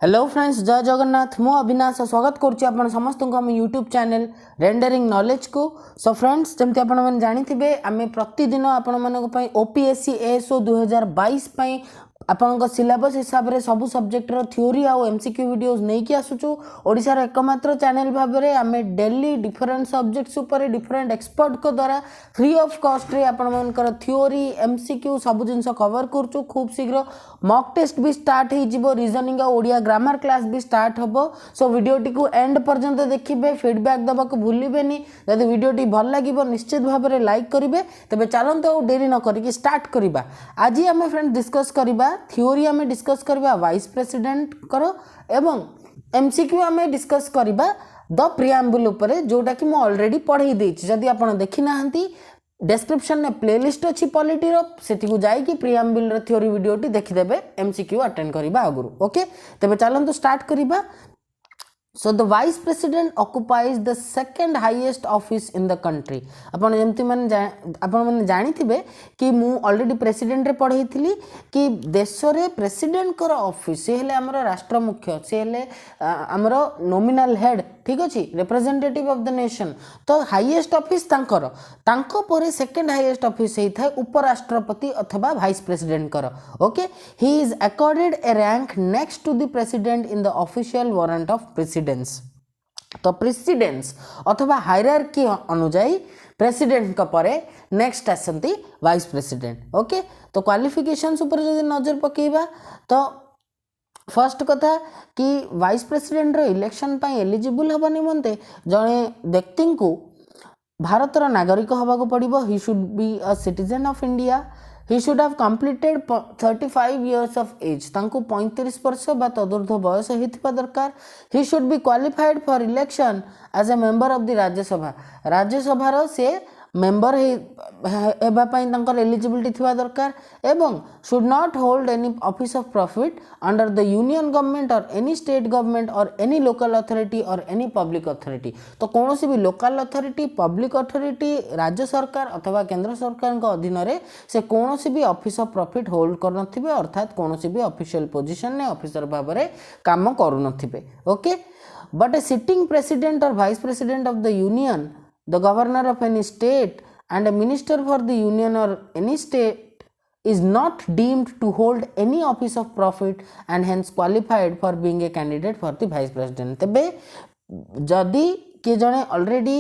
Hello friends, जय जगन्नाथ। मु अविनाश स्वागत करुच्ची आपण समस्त को आम यूट्यूब चैनल रेंडरिंग नॉलेज को। सो फ्रेंड्स, जमती आपण मैंने जानी आम प्रतिदिन आपण मान ओपीएससी एएसओ 2022 आपण सिलेबस हिसाब से सबू सब्जेक्टर थ्योरी आउ एमसीक्यू वीडियोस नहीं कि आसुचु। ओडिशार एकमात्र चैनल भाव में आम डेली डिफरेंट सब्जेक्ट्स उपर डिफरेंट एक्सपर्ट को द्वारा फ्री ऑफ कॉस्ट रे आपण मानकर थ्योरी एमसीक्यू सब जिन कवर करुचु। खूब शीघ्र मॉक टेस्ट भी स्टार्ट हो रीजनिंग और ओडिया ग्रामर क्लास भी स्टार्ट हम। सो वीडियोटी को एंड पर्यंत देखिए, फीडबैक दबा को भूलिबेनी। जदि वीडियोटी भल लगे निश्चित भाव में लाइक करेंगे। तेज चलते डेरी न करिकी स्टार्ट करवा। आज आम फ्रेंड डिस्कस करवा थ्योरी आम डिस्कस करवा वाइस प्रेसिडेंट करो एवं एमसीक्यू आम डिस्कस करवा द प्रियाम्बुल उपरे, जोटा कि मुझे ऑलरेडी पढ़ाई देछि। जदि आपण देखि नाहंती डिस्क्रिप्शन में प्लेलिस्ट अच्छी पॉलिटी सेठी को जाइए प्रियाम्बुल थ्योरी वीडियोटी देखिदेवे एमसीक्यू अटेंड करवा आगु। ओके, तेज चलते स्टार्ट करवा। So the vice president occupies the second highest office in the country. आपण जमती मैंने जानी थे कि मु ऑलरेडी प्रेसिडेंट रे पढ़ाई थी कि देश रे प्रेसिडेंट कर ऑफिस से हेले हमर राष्ट्र मुख्य, से हेले हमर नॉमिनल हेड, ठीक अच्छे, रिप्रेजेंटेटिव ऑफ द नेशन। तो हाईएस्ट ऑफिस तांकर, तांको परे सेकंड हाईएस्ट ऑफिस होता है उपराष्ट्रपति अथवा वाइस प्रेसिडेंट कर। Okay, he is accorded a rank next to the president in the official warrant of precedence. तो प्रेसिडेंस अथवा हायरार्की अनुजाई प्रेसिडेंट का परे नेक्स्ट आसंती वाइस प्रेसिडेंट। ओके, तो क्वालिफिकेशंस ऊपर जदि नजर पकेबा तो फर्स्ट कथा कि वाइस प्रेसिडेंट रो इलेक्शन पाई एलिजिबल हबा निमंते जणे व्यक्ति को भारतर नागरिक हबा को पड़िबो। He should be a citizen of India. He should have completed 35 years of age. तांको 35 वर्ष बा तदूर्ध्व बयस होइथिबा दरकार। He should be qualified for election as a member of the Rajya Sabha. Rajya Sabha रो से मेंबर हेबा पई तांकर एलिजिबिलिटी थिबा दरकार एवं should not hold any office of profit under the union government or any state government or any local authority or any public authority। तो कौन सी भी लोकल अथॉरिटी, पब्लिक अथॉरिटी, राज्य सरकार अथवा केंद्र सरकार के अधीन रे से कौन सी भी ऑफिस ऑफ प्रॉफिट होल्ड कर नथिबे, अर्थात कौन सी भी ऑफिशियल पोजीशन ने ऑफिसर भाव में काम करू नथिबे। Okay, but a sitting president और vice president of the union, the governor of any state and a minister for the union or any state is not deemed to hold any office of profit and hence qualified for being a candidate for the vice president। तबे जदि के जने already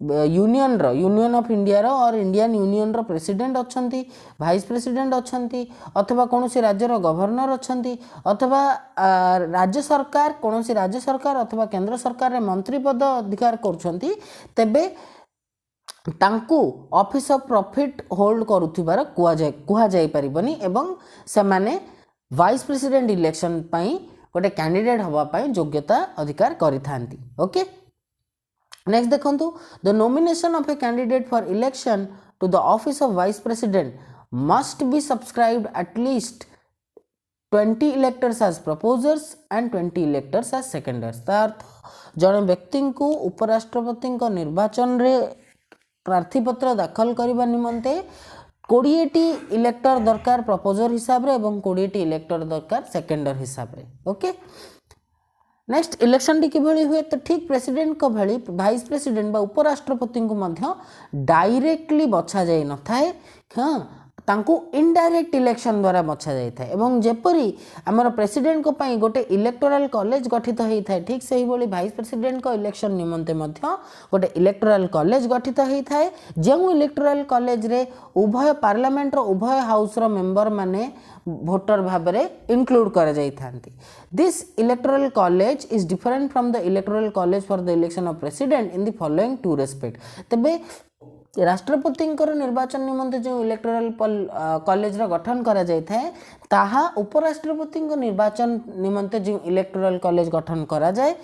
union of India रो और Indian union रो president अच्छंती, vice president अच्छंती अथवा कौन सी राज्य रो governor अच्छंती अथवा राज्य सरकार, कौन सी राज्य सरकार अथवा केंद्र सरकार रे मंत्री पद अधिकार करछंती, तेबे तांकू ऑफिस ऑफ प्रॉफिट होल्ड करुथिबार कुहा जाय परिबनी एवं से माने वाइस प्रेसिडेंट इलेक्शन पई गोटे कैंडिडेट हवा पई योग्यता अधिकार करिथांती। ओके, नेक्स्ट देखंतु, the nomination of a candidate for election to the office of vice president must be subscribed at least 20 electors as proposers and 20 electors as seconders. अर्थ जड़े व्यक्ति को उपराष्ट्रपति निर्वाचन रे प्रार्थीपत्र दाखल करने निमंते 20टी इलेक्टर दरकार प्रपोजर हिसाब रे एवं 20टी इलेक्टर दरकार सेकेंडर हिसाब रे। ओके, नेक्स्ट इलेक्शन टी किभली हुए तो ठीक प्रेसिडेंट को भली वाइस प्रेसिडेंट बा उपराष्ट्रपति को मध्य डायरेक्टली बछा जाई न थाए। हाँ, तांको इनडायरेक्ट इलेक्शन द्वारा बछा जाई थाए एवं जेपरी हमर प्रेसिडेंट को पई गोटे इलेक्टोरल कॉलेज गठित होई थाए, ठीक सही बोली वाइस प्रेसिडेंट को इलेक्शन निमंते मध्य गोटे इलेक्टोरल कॉलेज गठित होई थाए। जेउ इलेक्टोरल कॉलेज रे उभय पार्लियामेंट रो उभय हाउस रो मेंबर माने भोटर भाव में इंक्लूड कर जाई थांती। This electoral college is different from the electoral college for the election of president in the following two respect. तबे राष्ट्रपति निर्वाचन निमंते जो इलेक्टोरल कॉलेज रा गठन करा जाय थाए, ताहा उपराष्ट्रपति निर्वाचन निमंते जो इलेक्टोरल कॉलेज गठन करा जाय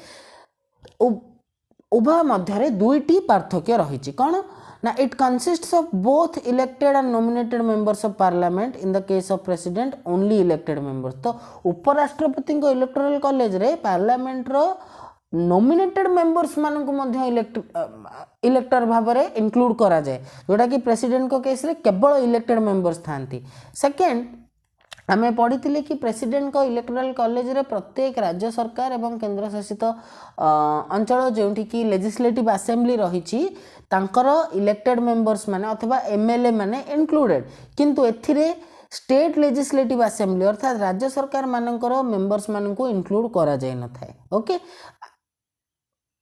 उभय मध्य दुईटी पार्थक्य रही। कौन ना, it consists of both elected and nominated members of parliament. In the case of president only elected members. तो उपराष्ट्रपति इलेक्टोरल कॉलेज रे पार्लियामेंट रो नॉमिनेटेड मेंबर्स मान को इलेक्टर भाव में इंक्लूड करा जाए, जोटा कि प्रेसिडेंट को केस रे केवल इलेक्टेड मेंबर्स थांती। सेकेंड, आमे पढ़ी कि प्रेसिडेंट को इलेक्टोरल कॉलेज रे प्रत्येक राज्य सरकार एवं केंद्र शासित अंचल जोठी कि लेजिस्लेटिव असेंबली रही तांकर इलेक्टेड मेंबर्स माने अथवा एमएलए माने इंक्लूडेड किंतु एथिरे स्टेट लेजिस्लेटिव असेंबली अर्थात राज्य सरकार मानकर मेंबर्स मानकू इंक्लूड करा जाय न थाए ओके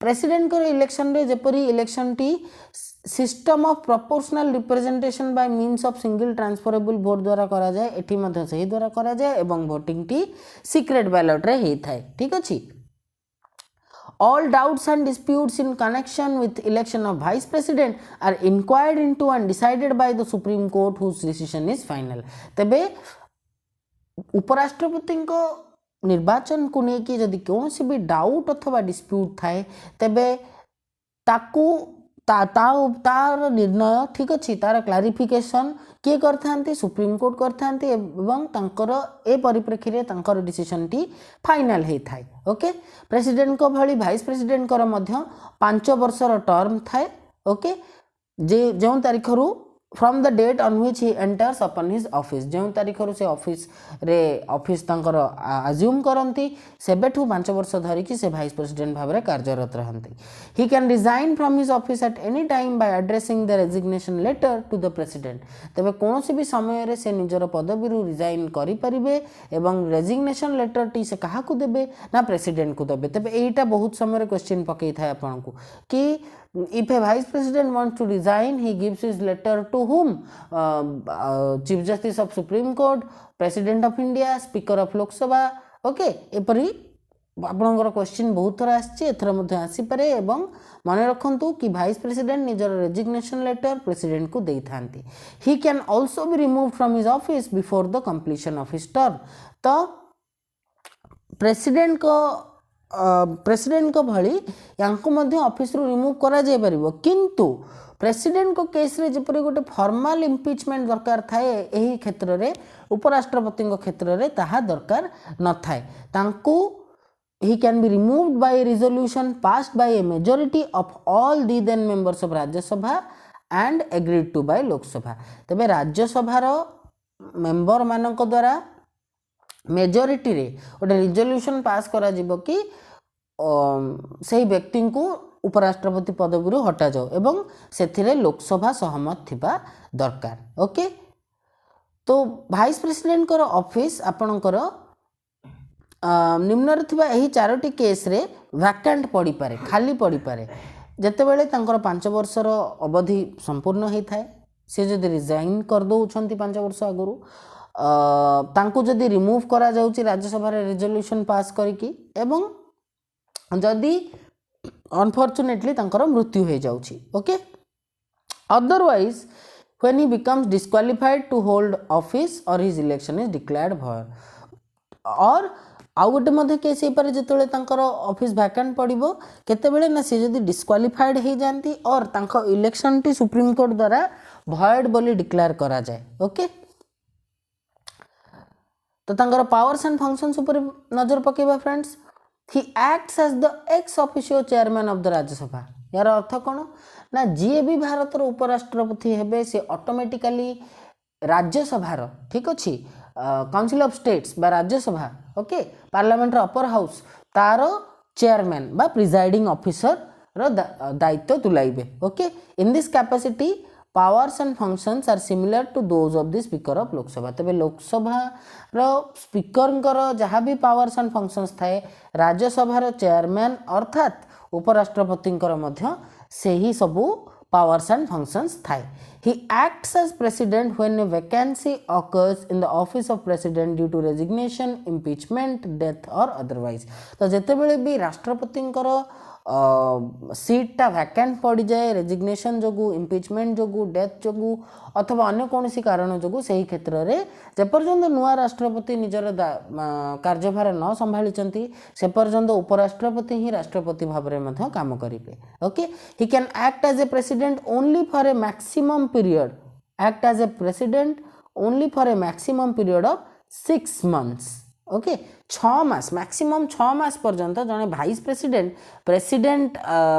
प्रेसिडेंट को इलेक्शन रे जेपरी इलेक्शन टी system of proportional representation by means of single transferable vote द्वारा करा जाए एठी मध्ये सही द्वारा करा जाए एवं वोटिंग टी सीक्रेट बैलेट रे हेई थाए ठीक अछि all doubts and disputes in connection with election of vice president are inquired into and decided by the supreme court whose decision is final तबे उपराष्ट्रपति को निर्वाचन को लेकिन जदि कौन सी भी डाउट अथवा डिस्प्यूट थाए तेबे ताकू तार निर्णय ठीक अच्छी तार क्लारिफिकेशन किए करथांती सुप्रीम कोर्ट करथांती एवं तांकर ए परिप्रेक्षी रे तांकर डिसीजन टी फाइनल हे थाए ओके प्रेसिडेंट को भली वाइस प्रेसिडेंट कर मध्य 5 वर्षर टर्म थाए ओके जे जो तारीख रु from the date on which he enters upon his office जो तारीख रु से ऑफिस रे ऑफिस तांकर अज्यूम करंती सेबेठु 5 वर्ष धरी कि से वाइस प्रेसिडेंट भाव रे कार्यरत रहंती he can resign from his office at any time by addressing the resignation letter to the president तबे कोनोसी भी समय रे से निजर पदवी रु रिजाइन करि परिबे एवं रेजिग्नेशन लेटर टी से काहा को देबे ना प्रेसिडेंट को देबे तबे एटा बहुत समय रे क्वेश्चन पकई थाए आपन को कि if a vice president wants to resign he gives his letter to whom chief justice of supreme court president of india speaker of lok sabha okay एपरी आपनकर क्वेश्चन बहुत थरा आछि एथरा मध्ये आसी पारे एवं माने रखंतु कि वाइस प्रेसिडेंट निजर रेजिग्नेशन लेटर प्रेसिडेंट को देई थांती he can also be removed from his office before the completion of his term तो प्रेसिडेंट को भली यांको मध्य ऑफिस रु रिमूव करा जाय परिबो किंतु प्रेसिडेंट को केस रे जेपरि गोटे फॉर्मल इंपीचमेंट दरकार थाए एही क्षेत्र रे उपराष्ट्रपति को क्षेत्र रे ताहा दरकार न थाए तांको he can be removed by a resolution passed by a majority of all the then members of Rajya Sabha and agreed to by Lok Sabha तबे राज्य सभार मेंबर मानक द्वारा मेजोरिटी रे गोटे रिजोल्यूशन पास करा जिवो कि सही व्यक्ति को उपराष्ट्रपति पदवी रु हटा जाओ एवं सेथिरे लोकसभा सहमत थिबा दरकार ओके तो वाइस प्रेसिडेंट कर ऑफिस आपणकर निम्न थिबा एही चारोटी केस रे वैकेंट पड़ी पारे खाली पड़ी पारे जेतेबेले तांकर 5 वर्षर अवधि संपूर्ण हेई थाए से जदि रिजाइन कर दउछंती 5 वर्ष आगुरु तांको जदि रिमूव करा जाउची राज्यसभा रे रिजोल्यूशन पास करिकी एवं जदि अनफॉर्चुनेटली तांकर मृत्यु हो जाउची okay otherwise when he becomes disqualified to hold office और his election is declared void और आउ गोटे मध्य केस हे पारे जेतले तांकर ऑफिस वैकेंट पड़िबो केतेबेले ना से जदि डिस्क्वालिफाइड हे जानती और तांको इलेक्शन टी सुप्रीम कोर्ट द्वारा भॉइड बोली डिक्लेयर करा जाए ओके तो तांकर पावर्स एंड फंक्शंस ऊपर नजर पकेबा friends he acts as the ex officio chairman of the Rajya Sabha यार अर्थ कौन ना जी भी भारत उपराष्ट्रपति हेबे से ऑटोमेटिकली राज्यसभा ठीक अच्छी काउंसिल ऑफ स्टेट्स बा Rajya Sabha okay parliament upper house तार चेयरमैन बा प्रिजाइडिंग ऑफिसर रो दायित्व तुलाइबे okay in this capacity powers and functions are similar to those of the speaker of Lok Sabha तबे लोकसभा रो स्पीकर जहाँ भी powers and functions थाए राज्यसभा रो चेयरमैन अर्थात उपराष्ट्रपति से ही सबू powers and functions थाए he acts as president when a vacancy occurs in the office of president due to resignation impeachment death or otherwise तो जेतेबेले भी राष्ट्रपति सीट टा वैकेंट पड़ जाए रेजिग्नेशन जोगु इम्पिचमेंट जोगु डेथ जोगु अथवा अन्य कौन कारण जोगु सही क्षेत्र रे जेपर्यंत नुआ राष्ट्रपति निजर कार्यभार न संभाली से पर्यंत उपराष्ट्रपति ही राष्ट्रपति भाव में काम करेंगे ओके ही can act as a president only for a maximum period act as a president only for a maximum period of 6 months okay 6 मास मैक्सिमम 6 मास पर्यंत जने वाइस प्रेसिडेंट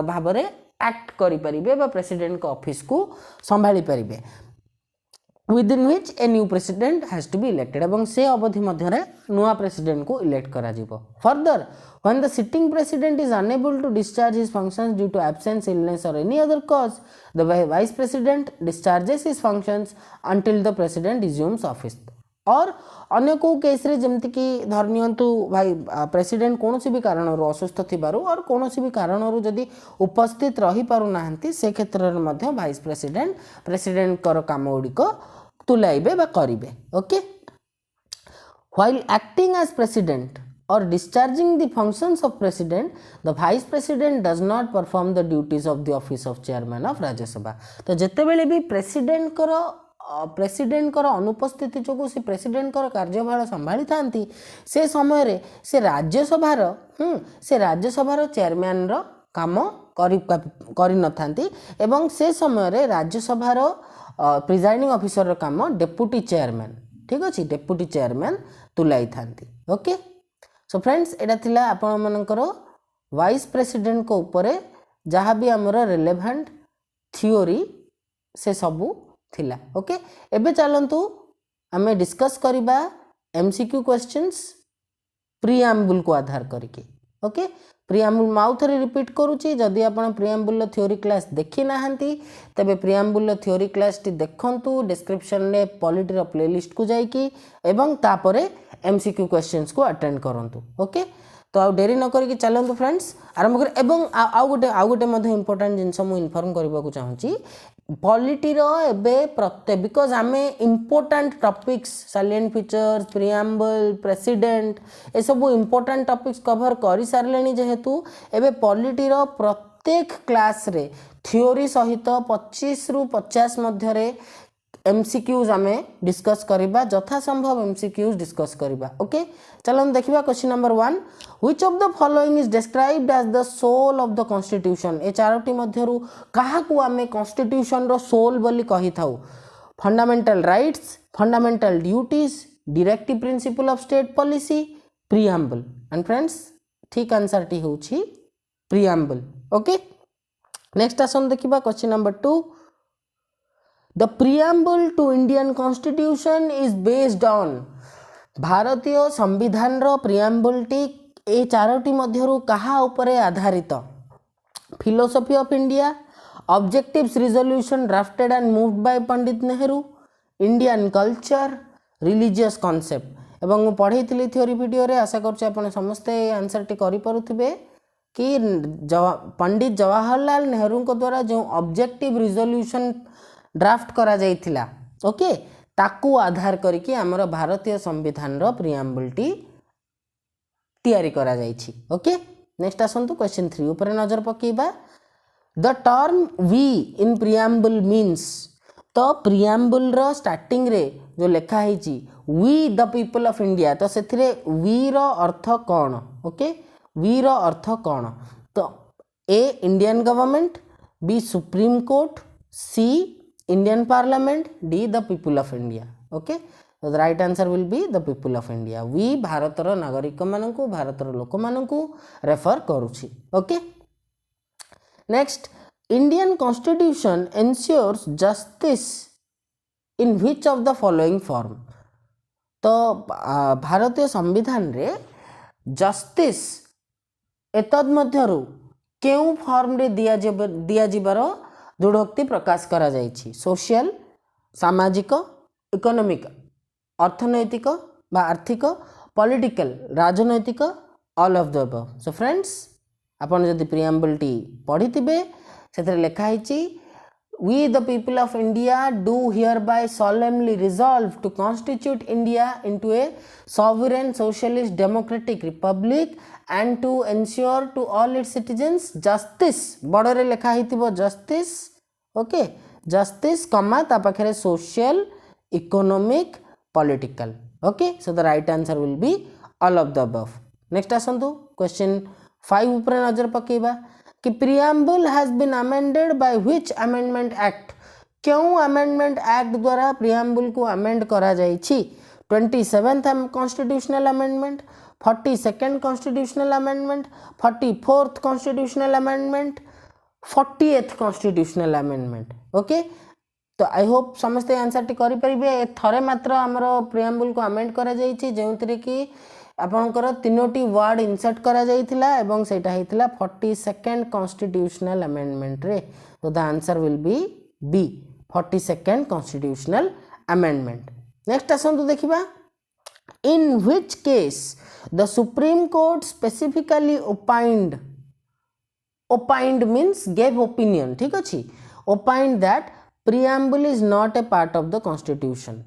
भाव में एक्ट करि परिबे बा प्रेसिडेंट को ऑफिस को संभाली परिबे within which a new president has to be elected एवं से अवधि मध्य नुआ प्रेसिडेंट को इलेक्ट करा जिवो further when the sitting president is unable to discharge his functions due to absence illness or any other cause the vice president discharges his functions until the president resumes office और अन्य को case रे जेमति कि धर नियंतु भाई president कौन भी कारण असुस्थ थिबारु और कौन भी कारण जदि उपस्थित रही पारु नाहंती से क्षेत्र में मध्य वाइस प्रेसिडेंट प्रेसिडेंट कर काम गुड़िक तुलाइबे बा करिवे okay while acting as president or discharging the functions of president the vice president does not perform the duties of the office of chairman of Rajya Sabha तो जेते बेले भी प्रेसिडेंट कर अनुपस्थिति जो से प्रेसिडेंट कर कार्यभार संभाली थांती से समय रे से राज्यसभार चेयरमैन रो काम करि न थांती एवं से समय रे राज्यसभार प्रिजाइडिंग ऑफिसर रो काम डेप्यूटी चेयरमैन ठीक अछि डेप्यूटी चेयरमैन तुलाई थांती ओके सो फ्रेंड्स एटा थिला आपण मानकर वाइस प्रेसिडेंट को ऊपर जहाँ भी आमर रिलेवेंट थियोरी से सबू थिला ओके एबे चलंतु आमे डिस्कस करिबा एमसीक्यू क्वेश्चंस प्रीएम्बुल को आधार करके ओके प्रीएम्बुल माउ थरे रिपीट करूची जदि आपण प्रीएम्बुल थ्योरी क्लास देखि नाहंती तबे प्रीएम्बुल थ्योरी क्लास टी देखंतु डिस्क्रिप्शन रे पॉलिटी रो प्लेलिस्ट को जाईकी एवं तापरे एमसीक्यू क्वेश्चंस को अटेंड करंतु ओके तो आ डेरी न करिक चलंतु फ्रेंड्स आरंभ कर एवं आउ गोटे मध्ये इंपोर्टेंट जिंस मु इन्फॉर्म करबा को चाहूची पॉलिटी रो एबे प्रत्येक बिकॉज आमे important topics salient features preamble president ए सब इंपोर्टेंट टॉपिक्स कवर करि सारलेनी जेहेतु एबे पॉलिटी रो प्रत्येक क्लास रे थ्योरी सहित 25 रु 50 मध्य रे एमसीक्यूज आमे डिस्कस करिबा जथा संभव एमसीक्यूज डिस्कस करिबा ओके चलो देखिबा question number 1 which of the following is described as the soul of the constitution ए चारोटी मध्यरु काहा को आमे कॉन्स्टिट्यूशन रो सोल बोली कहि थाउ fundamental rights fundamental duties directive principle of state policy preamble and friends ठीक आंसर टी होछि प्रीएम्बल ओके नेक्स्ट आसन देखिबा question number 2 The preamble to Indian Constitution is based on भारतीय संविधान रो प्रिएम्बल टी ए चारोटी मध्यरु कहा उपरे आधारित philosophy of India objectives resolution drafted and moved by Pandit Nehru Indian culture religious concept एवं मु पढ़ेइथिली थ्योरी वीडियो रे आशा करछि आपण समस्ते आंसर टी करि पारुथिबे कि पंडित जवाहरलाल नेहरू को द्वारा जो ऑब्जेक्टिव रिजोल्यूशन ड्राफ्ट करा जाइथिला ओके ताकू आधार करके आमर भारतीय संविधान रो प्रिएम्बल टी तैयारी करा जाइछि ओके नेक्स्ट आसंतु क्वेश्चन 3 ऊपर नजर पकेबा the term we in preamble means तो प्रिएम्बल रो स्टार्टिंग रे जो लिखा हिची we the people of India तो सेथिरे वी रो अर्थ कोन ओके वी रो अर्थ कोन तो A Indian government B supreme court C Indian Parliament D the people of India okay so the right answer will be the people of India we भारतर नागरिक मानकु भारतर लोक मानकु refer करूछि okay next Indian Constitution ensures justice in which of the following form तो भारतीय संविधान रे justice एतद मध्यरु केउ form रे दिया जिबार दृढ़ोक्ति प्रकाश करा जाइछि सोशल सामाजिक इकोनॉमिक अर्थनैतिक बा आर्थिक पॉलिटिकल राजनैतिक all of the above so friends आपण जदि प्रिएम्बल टी पढ़िथिबे सेथरे लेखा हिछि we the people of India do hereby solemnly resolve to constitute India into a sovereign socialist democratic republic and to ensure to all its citizens justice बड़रे लेखा हिथिबो justice ओके जस्टिस कमा ता पाखरे social economic political okay so the right answer will be all of the above next आसंतु question 5 ऊपर नजर पकेबा कि preamble has been amended by which amendment act क्यों अमेंडमेंट एक्ट द्वारा प्रिएम्बल को अमेंड करा जाइछि 27th constitutional amendment 42nd constitutional amendment 44th constitutional amendment 40th constitutional amendment okay तो आई होप समस्ते आंसर टी करें थरे मात्र आमर प्रियाम्बुल को अमेंड करा जो कि आपणकर तीनोटी वर्ड इनसर्ट करा जाइथिला एवं सेटा हेतिला 42nd कॉन्स्टिट्यूशनल अमेंडमेंट रे। तो the answer will be B 42nd constitutional amendment. Next आसंतु देखिबा in which case the supreme court specifically opined means gave opinion, ठीक अच्छी, opined that preamble is not a part of the constitution।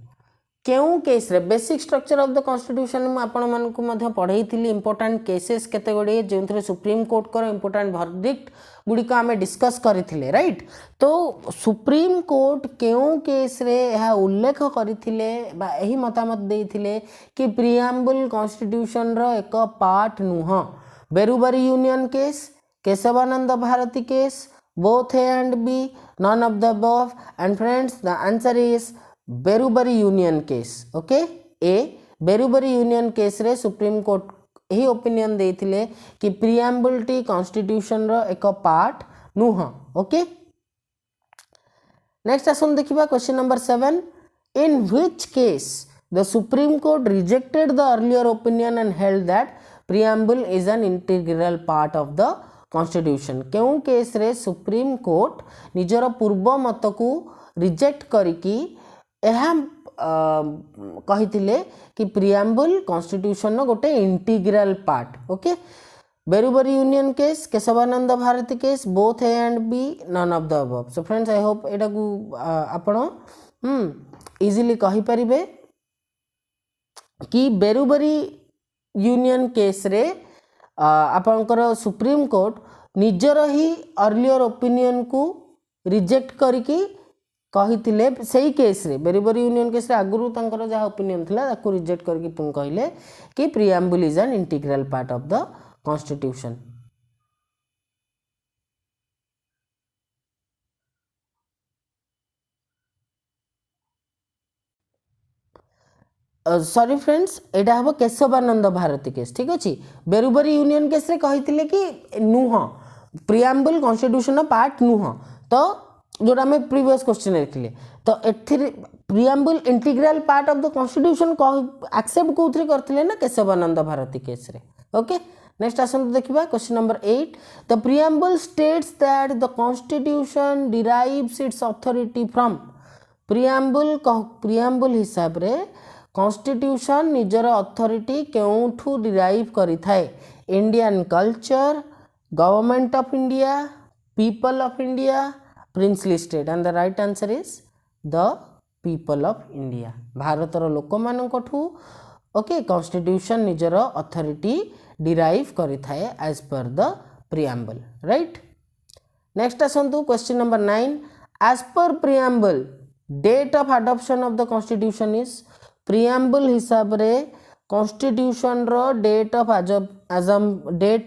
क्यों case रे basic structure of the constitution में आपण मानकु मध्य पढ़ाई थी इंपोर्टेंट केसेस केते गुड़े जो सुप्रीम कोर्ट को इंपोर्टेंट वर्डिक्ट गुड़िक आम डिस्कस करथिले राइट। तो सुप्रीम कोर्ट क्यों केस रे यह उल्लेख करथिले बा एही मतामत देथिले कि प्रिएम्बल कॉन्स्टिट्यूशन रो एक पार्ट नुह। Berubari union case, Kesavananda Bharati case, both A and B, none of the above, and friends the answer is Berubari union case. Okay ए बेरुबरी यूनियन केस रे सुप्रीम कोर्ट यही ओपिनियन देथिले कि प्रिएम्बल टी कॉन्स्टिट्यूशन रो एक पार्ट नुह। Okay next आसन देखिबा question number 7 in which case the supreme court rejected the earlier opinion and held that preamble is an integral part of the constitution. क्यों case रे supreme court निजर पूर्व मत को रिजेक्ट करिकी कही कि प्रिएम्बल कॉन्स्टिट्यूशन गोटे integral part. Okay Berubari union case, Kesavananda Bharati case, both A and B, none of the above. So friends I hope एटा को आपण इजीली कहि परिबे कि बेरुबरी यूनियन केस रे आपनकर सुप्रीम कोर्ट निजर ही अर्लियर ओपिनियन को रिजेक्ट करिकी कहिथिले सेही केस रे बेरुबरी यूनियन केस रे आगुरु तांकर जहा ओपिनियन थिला ताकू रिजेक्ट करके पुन कहिले कि preamble is an integral part of the constitution. Sorry friends एटा हबो केशवानंद भारती केस, ठीक अछि। बेरुबरी यूनियन केस रे कहिथिले कि नुह प्रिएम्बल कॉन्स्टिट्यूशन पार्ट नुह। तो जोटा आम प्रीवियस क्वेश्चन देखिले तो एथिर preamble integral part of the constitution except कोथरे करथिले ना केशवानंद भारती केस रे। ओके नेक्स्ट आसन देखिबा question number 8 the preamble states that the constitution derives its authority from. Preamble हिसाब रे कॉन्स्टिट्यूशन निजर अथॉरिटी केउठू डिराइव करि थाए। Indian culture, government of India, people of India, princely state, and the right answer is the people of India. भारतर लोक मानकठू okay constitution निजर अथॉरिटी डिराइव करि थाए as per the preamble right. Next आसंतु question number 9 as per preamble date of adoption of the constitution is. Preamble हिसाब रे constitution रो डेट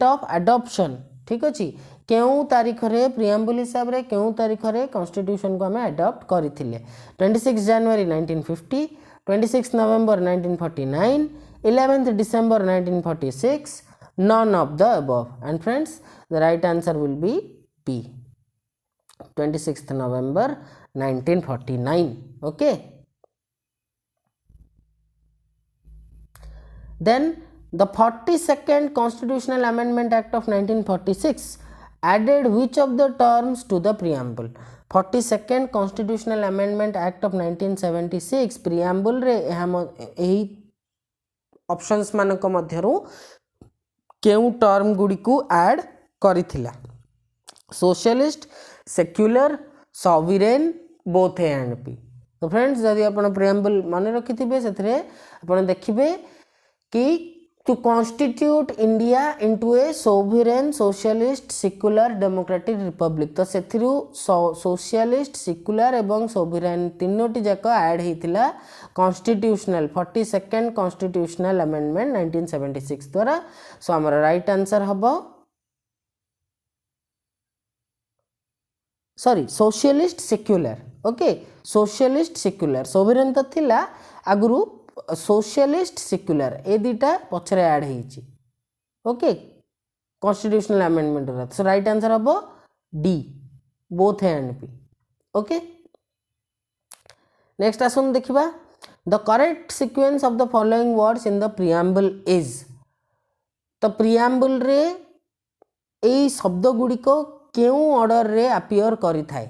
ऑफ अडॉप्शन, ठीक अछि, केउ तारीख रे प्रिएम्बल हिसाब रे केउ तारीख रे कॉन्स्टिट्यूशन को हमें अडॉप्ट करिथिले। 26 January 1950, 26 November 1949, 11th December 1946, none of the above, and friends the right answer will be B 26th November 1949। okay then the 42nd Constitutional Amendment Act of 1946 added which of the terms to the preamble। 42nd Constitutional Amendment Act of 1976 preamble रे एही options मानक मध्यरु केउ term गुडी को add करिथिला। Socialist, secular, sovereign, both A and B. तो friends जदि आपण प्रिएम्बल माने रखिथिबे सेथरे आपण देखिबे कि to constitute India into a sovereign, socialist, secular, democratic republic। तो सेथिरु सोशलिस्ट, सेक्युलर एवं सोवरेन तीनोटी जाक ऐड हेतिला कॉन्स्टिट्यूशनल 42nd कॉन्स्टिट्यूशनल अमेंडमेंट 1976 द्वारा। सो हमर राइट आंसर हबो sorry socialist secular. Okay socialist secular sovereign तो थिला आगुरु सोशलिस्ट सेक्युलर ए दुटा पछरे ऐड हेछि। Okay constitutional amendment so right answer हबो D both A and B. Okay next आसन देखिबा the correct sequence of the following words in the preamble is. तो प्रिएम्बल रे एई शब्द गुड़िक केउ ऑर्डर रे अपीयर करि थाए।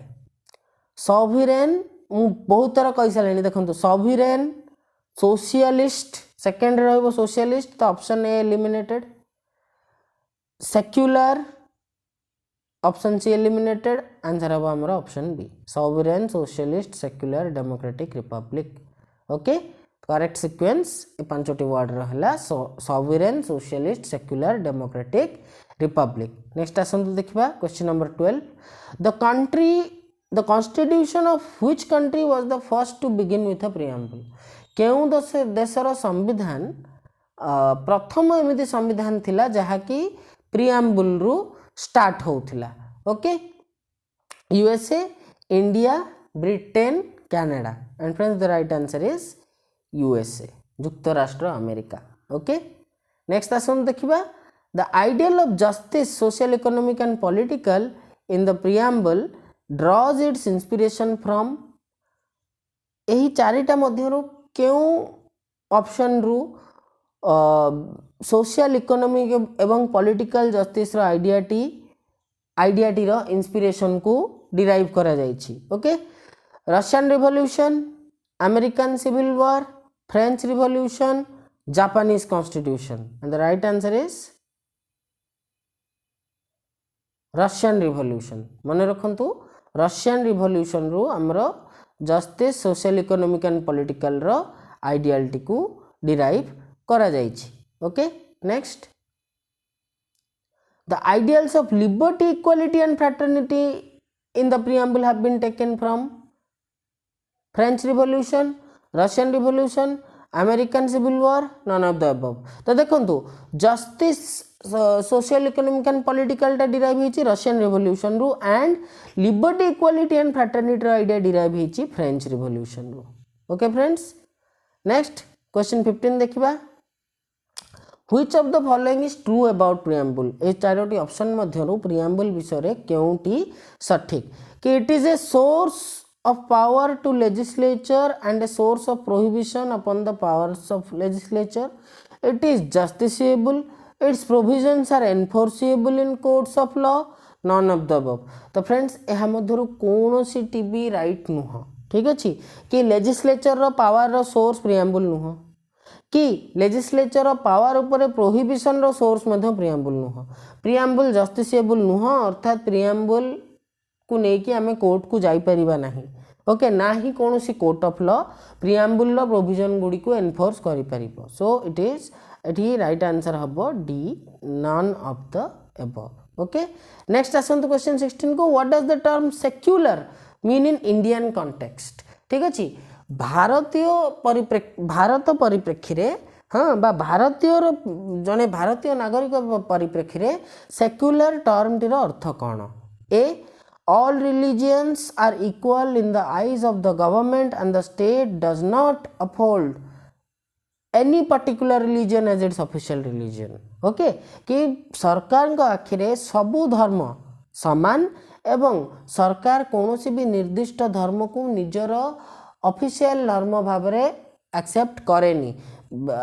सॉवरेन बहुत तरह कहि सालेनी देखंतु सॉवरेन सोशलिस्ट सेकंड रहबो सोशलिस्ट तो option A eliminated. Secular option C eliminated answer हम हमर option B sovereign socialist secular democratic republic. Okay correct sequence ए पांचोटी वर्ड रहला sovereign socialist secular democratic republic. Next आसंतु देखिबा question number 12 the constitution of which country was the first to begin with a preamble. केउ देशर संविधान प्रथम एमिति संविधान थिला जहा कि प्रिएम्बल रु स्टार्ट होउथिला। Okay USA India Britain Canada and friends the right answer is USA युक्तराष्ट्र अमेरिका। ओके नेक्स्ट आसन देखिबा the ideal of justice social economic and political in the preamble draws its inspiration from. एही चारिटा मध्यरु केउ option रु social economic एवं political justice रो आइडियाटी रो इंस्पिरेशन को डिराइव करा जायछि। Okay Russian revolution American civil war French revolution Japanese constitution and the right answer is Russian revolution. मन रखंतु रशियन रिवॉल्यूशन रु हमरो justice social economic and political रो आइडियालिटी को डिराइव करा जायछि। Okay next the ideals of liberty equality and fraternity in the preamble have been taken from French revolution Russian revolution American civil war none of the above. तो देखंतु justice social economic and political टा derive होईची Russian revolution रु and liberty equality and fraternity रो idea derive होईची French revolution रु। Okay friends next question 15 देखिबा which of the following is true about preamble. ए चारोटी ऑप्शन मध्यरु प्रिएम्बल विषय रे केउटी सठिक कि it is a source of power to legislature and a source of prohibition upon the powers of legislature. It is justiciable. Its provisions are enforceable in courts of law. None of the above. तो friends यह मध्यरु कोनोसी TB right नुह। ठीक अछि कि legislature रो power रो source preamble नुह कि legislature रो power ऊपर प्रोहिबिशन रो सोर्स मध्य प्रिएम्बल नुह। प्रिएम्बल जस्टिसेबल नुह अर्थात प्रिएम्बल को लेकिन आम कोर्ट को जाई परिबा नहीं। ओके ना ही कौन सी कोर्ट ऑफ लॉ प्रिएम्बल रो प्रोविजन गुडी को एनफोर्स करि परिबो। सो इट इज एठी राइट आंसर हबो D none of the above. Okay next आसन तो क्वेश्चन 16 को what does the term secular mean in Indian context. ठीक अछि भारत परिप्रेक्षी रे हाँ बा भारतीय जने भारतीय नागरिक परिप्रेक्षी रे सेक्युलर टर्म टीर अर्थ कौन। ए all religions are equal in the eyes of the government and the state does not uphold any particular religion as its official religion. Okay कि सरकार को आखिरे सबु धर्म समान एवं सरकार कौनसी भी निर्दिष्ट धर्म को निजर ऑफिशियल धर्म भाव में एक्सेप्ट करेनी।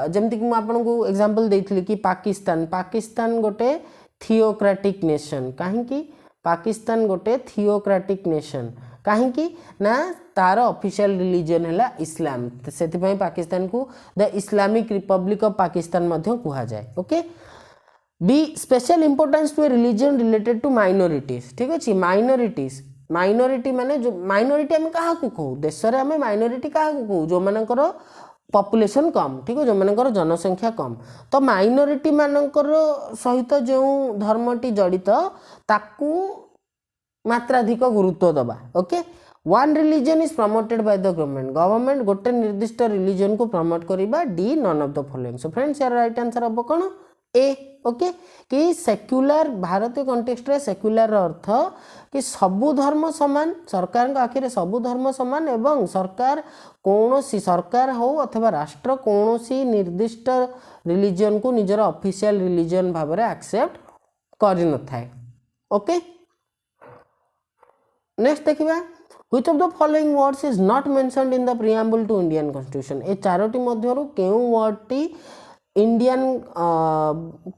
जमती कि आपको एग्जांपल देइथिली कि पाकिस्तान गोटे थियोक्रेटिक नेशन। कहीं पाकिस्तान गोटे थियोक्रेटिक नेशन कहीं ना तार ऑफिशियल रिलीजन है इस्लाम से पाकिस्तान को the Islamic republic of Pakistan मध्य कहा जाए। Okay B special importance to a religion related to minorities. ठीक अच्छे माइनॉरिटी माने जो माइनॉरिटी आम क्या कहू देश में आम माइनॉरिटी क्या कहू जो मानकर पॉपुलेशन कम। ठीक है जो मानकर जनसंख्या कम तो माइनॉरिटी मानकर सहित जो धर्मटी जड़ित ताकू मात्राधिक गुरुत्व दबा। Okay one religion is promoted by the government गोटे निर्दिष्ट रिलीजन को प्रमोट करबा D none of the following. So friends यार राइट आंसर हम कौन ए। ओके कि सेक्युलर भारतीय कॉन्टेक्स्ट रे सेक्युलर अर्थ कि सबु धर्म समान सरकार आखिरे सबु धर्म समान एवं सरकार कौनसी सरकार हो अथवा राष्ट्र कौनसी निर्दिष्ट रिलीजन को निजर ऑफिशियल रिलीजन भाव में एक्सेप्ट कर न थाए। ओके नेक्स्ट देखिबा Which of the following words is not mentioned in the preamble to Indian Constitution? ए चारोटी मध्यरु केउ वर्ड टी इंडियन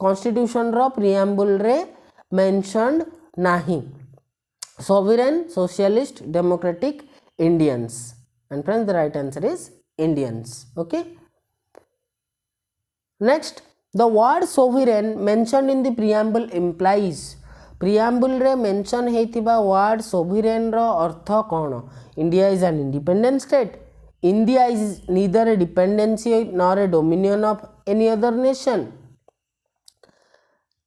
कॉन्स्टिट्यूशन रो प्रिएम्बल रे मेंशनड नाही. Sovereign, socialist, democratic, Indians. And friends, the right answer is Indians. Okay. Next, the word sovereign mentioned in the preamble implies. Preamble रे mention हेतिबा word sovereign रो अर्थ कोन? India is an independent state. India is neither a dependency nor a dominion of any other nation.